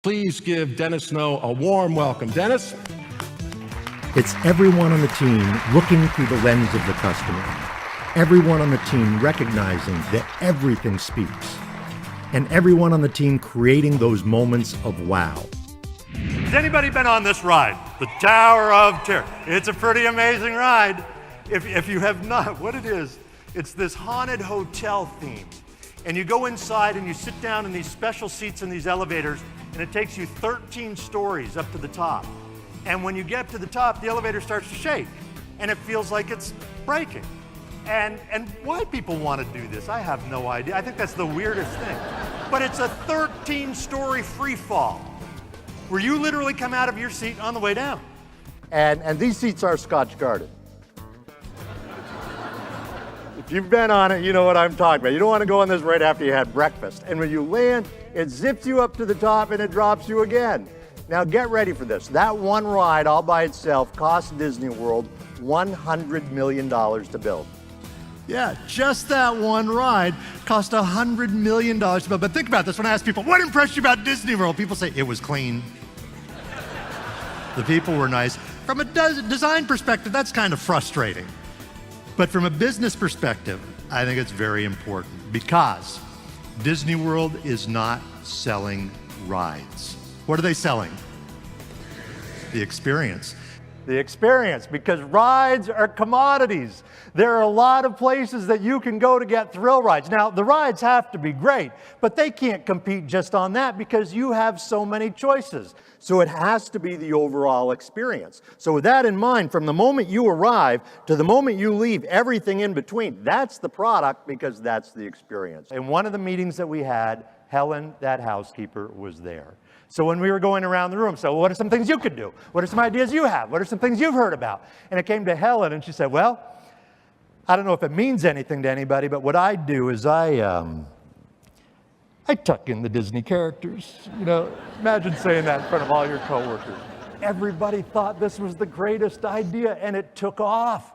Please give Dennis Snow a warm welcome. Dennis? It's everyone on the team looking through the lens of the customer. Everyone on the team recognizing that everything speaks. And everyone on the team creating those moments of wow. Has anybody been on this ride? The Tower of Terror. It's a pretty amazing ride. If you have not, what it is, it's this haunted hotel theme. And you go inside and you sit down in these special seats in these elevators, and it takes you 13 stories up to the top. And when you get to the top, the elevator starts to shake, and it feels like it's breaking. And why people want to do this, I have no idea. I think that's the weirdest thing. But it's a 13-story free fall, where you literally come out of your seat on the way down. And these seats are Scotch-guarded. If you've been on it, you know what I'm talking about. You don't want to go on this right after you had breakfast. And when you land, it zips you up to the top and it drops you again. Now get ready for this. That one ride all by itself cost Disney World $100 million to build. Yeah, just that one ride cost $100 million to build. But think about this, when I ask people, what impressed you about Disney World? People say, it was clean. The people were nice. From a design perspective, that's kind of frustrating. But from a business perspective, I think it's very important because Disney World is not selling rides. What are they selling? The experience. The experience, because rides are commodities. There are a lot of places that you can go to get thrill rides. Now, the rides have to be great, but they can't compete just on that because you have so many choices. So it has to be the overall experience. So with that in mind, from the moment you arrive to the moment you leave, everything in between, that's the product because that's the experience. In one of the meetings that we had, Helen, that housekeeper, was there. So when we were going around the room, so what are some things you could do? What are some ideas you have? What are some things you've heard about? And it came to Helen and she said, well, I don't know if it means anything to anybody, but what I do is I tuck in the Disney characters. You know, imagine saying that in front of all your coworkers. Everybody thought this was the greatest idea and it took off.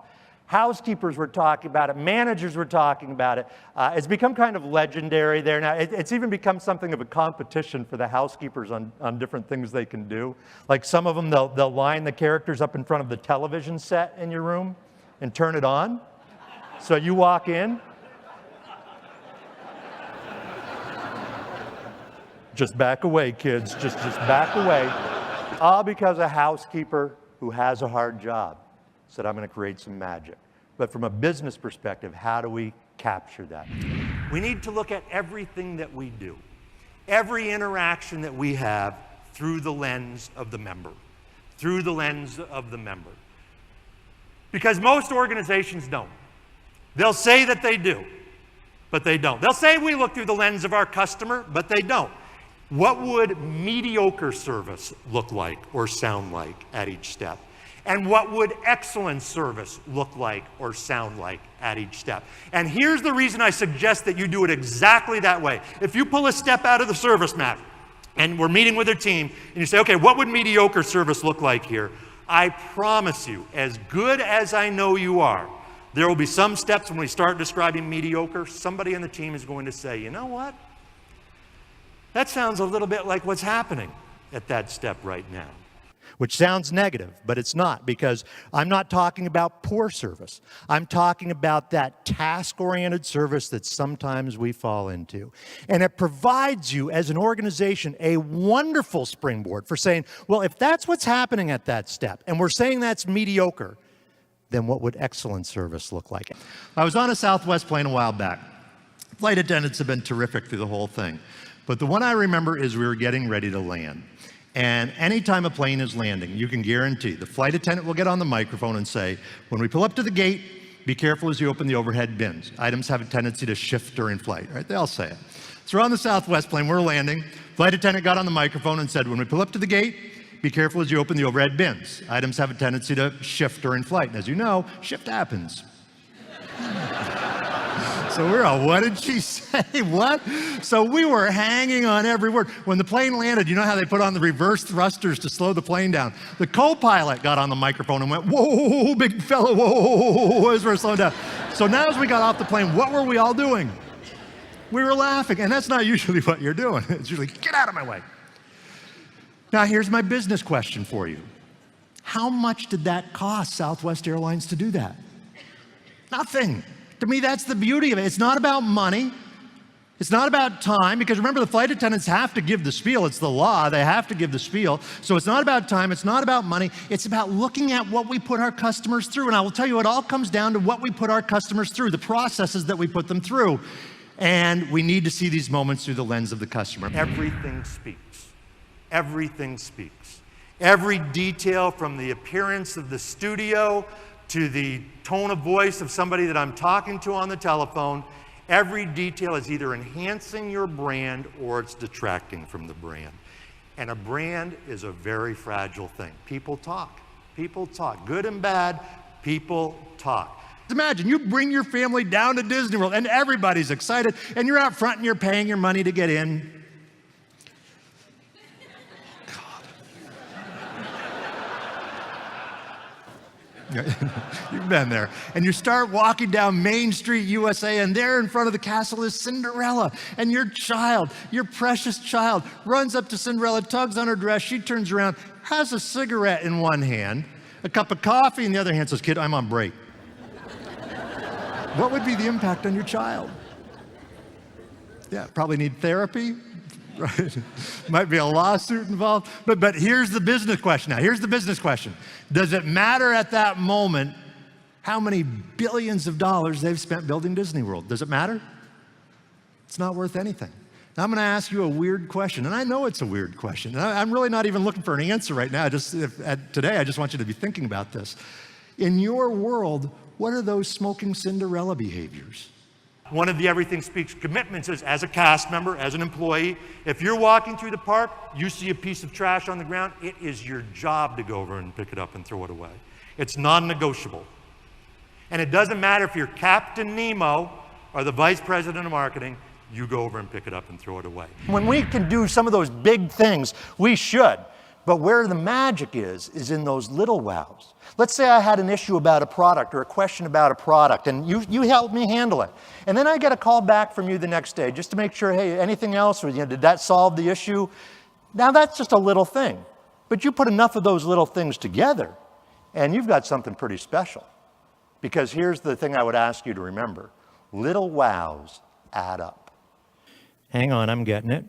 Housekeepers were talking about it. Managers were talking about it. It's become kind of legendary there now. It's even become something of a competition for the housekeepers on different things they can do. Like some of them, they'll line the characters up in front of the television set in your room and turn it on. So you walk in. Just back away, kids. Just back away. All because a housekeeper who has a hard job said, I'm going to create some magic. But from a business perspective, how do we capture that? We need to look at everything that we do, every interaction that we have through the lens of the member, through the lens of the member. Because most organizations don't. They'll say that they do, but they don't. They'll say we look through the lens of our customer, but they don't. What would mediocre service look like or sound like at each step? And what would excellent service look like or sound like at each step? And here's the reason I suggest that you do it exactly that way. If you pull a step out of the service map and we're meeting with a team and you say, okay, what would mediocre service look like here? I promise you, as good as I know you are, there will be some steps when we start describing mediocre, somebody on the team is going to say, you know what? That sounds a little bit like what's happening at that step right now. Which sounds negative, but it's not, because I'm not talking about poor service. I'm talking about that task-oriented service that sometimes we fall into. And it provides you, as an organization, a wonderful springboard for saying, well, if that's what's happening at that step, and we're saying that's mediocre, then what would excellent service look like? I was on a Southwest plane a while back. Flight attendants have been terrific through the whole thing. But the one I remember is we were getting ready to land. And anytime a plane is landing, you can guarantee the flight attendant will get on the microphone and say, when we pull up to the gate, be careful as you open the overhead bins. Items have a tendency to shift during flight, right? They all say it. So we're on the Southwest plane, we're landing. Flight attendant got on the microphone and said, when we pull up to the gate, be careful as you open the overhead bins. Items have a tendency to shift during flight. And as you know, shift happens. So we're all, what did she say? What? So we were hanging on every word. When the plane landed, you know how they put on the reverse thrusters to slow the plane down? The co-pilot got on the microphone and went, whoa, big fella, whoa, as we're slowing down. So now as we got off the plane, what were we all doing? We were laughing, and that's not usually what you're doing. It's usually, get out of my way. Now, here's my business question for you. How much did that cost Southwest Airlines to do that? Nothing. To me, that's the beauty of it. It's not about money. It's not about time, because remember, the flight attendants have to give the spiel. It's the law. They have to give the spiel. So it's not about time. It's not about money. It's about looking at what we put our customers through. And I will tell you, it all comes down to what we put our customers through, the processes that we put them through. And we need to see these moments through the lens of the customer. Everything speaks. Everything speaks. Every detail, from the appearance of the studio to the tone of voice of somebody that I'm talking to on the telephone, every detail is either enhancing your brand or it's detracting from the brand. And a brand is a very fragile thing. People talk. People talk. Good and bad, people talk. Imagine you bring your family down to Disney World and everybody's excited, and you're out front and you're paying your money to get in. You've been there. And you start walking down Main Street, USA, and there in front of the castle is Cinderella. And your child, your precious child, runs up to Cinderella, tugs on her dress. She turns around, has a cigarette in one hand, a cup of coffee in the other hand, says, "Kid, I'm on break." What would be the impact on your child? Yeah, probably need therapy. Right? Might be a lawsuit involved. But here's the business question now. Here's the business question. Does it matter at that moment how many billions of dollars they've spent building Disney World? Does it matter? It's not worth anything. Now I'm going to ask you a weird question, and I know it's a weird question. And I'm really not even looking for an answer right now. Today, I just want you to be thinking about this. In your world, what are those smoking Cinderella behaviors? One of the Everything Speaks commitments is, as a cast member, as an employee, if you're walking through the park, you see a piece of trash on the ground, it is your job to go over and pick it up and throw it away. It's non-negotiable. And it doesn't matter if you're Captain Nemo or the Vice President of Marketing, you go over and pick it up and throw it away. When we can do some of those big things, we should. But where the magic is in those little wows. Let's say I had an issue about a product or a question about a product, and you helped me handle it. And then I get a call back from you the next day just to make sure, hey, anything else? Or, did that solve the issue? Now that's just a little thing. But you put enough of those little things together, and you've got something pretty special. Because here's the thing I would ask you to remember. Little wows add up. Hang on, I'm getting it.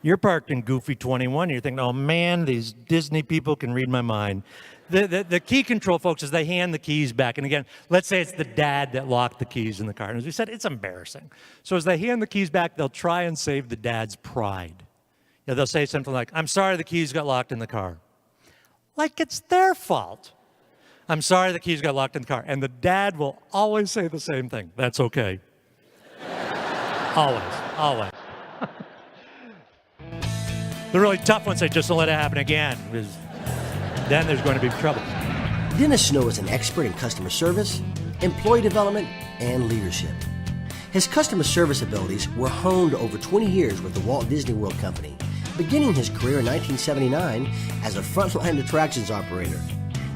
You're parked in Goofy 21, you're thinking, oh man, these Disney people can read my mind. The key control, folks, is they hand the keys back. And again, let's say it's the dad that locked the keys in the car. And as we said, it's embarrassing. So as they hand the keys back, they'll try and save the dad's pride. They'll say something like, "I'm sorry the keys got locked in the car." Like it's their fault. "I'm sorry the keys got locked in the car." And the dad will always say the same thing. "That's okay." Always, always. The really tough ones say, "Just don't let it happen again," because then there's going to be trouble. Dennis Snow is an expert in customer service, employee development, and leadership. His customer service abilities were honed over 20 years with the Walt Disney World Company, beginning his career in 1979 as a frontline attractions operator,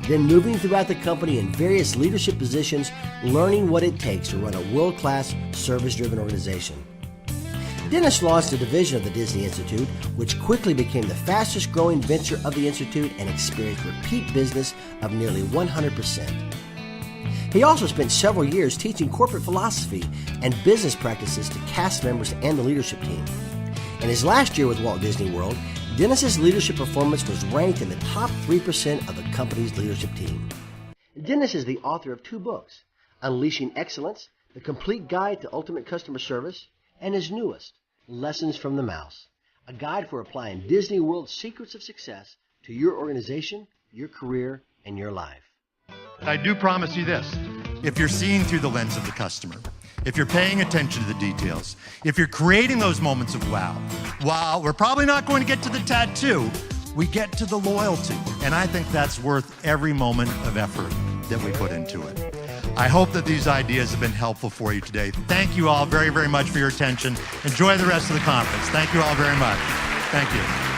then moving throughout the company in various leadership positions, learning what it takes to run a world-class, service-driven organization. Dennis launched a division of the Disney Institute, which quickly became the fastest growing venture of the Institute and experienced repeat business of nearly 100%. He also spent several years teaching corporate philosophy and business practices to cast members and the leadership team. In his last year with Walt Disney World, Dennis's leadership performance was ranked in the top 3% of the company's leadership team. Dennis is the author of 2 books, Unleashing Excellence, The Complete Guide to Ultimate Customer Service, and his newest, Lessons from the Mouse, a guide for applying Disney World's secrets of success to your organization, your career, and your life. I do promise you this. If you're seeing through the lens of the customer, if you're paying attention to the details, if you're creating those moments of wow, while we're probably not going to get to the tattoo, we get to the loyalty. And I think that's worth every moment of effort that we put into it. I hope that these ideas have been helpful for you today. Thank you all very, very much for your attention. Enjoy the rest of the conference. Thank you all very much. Thank you.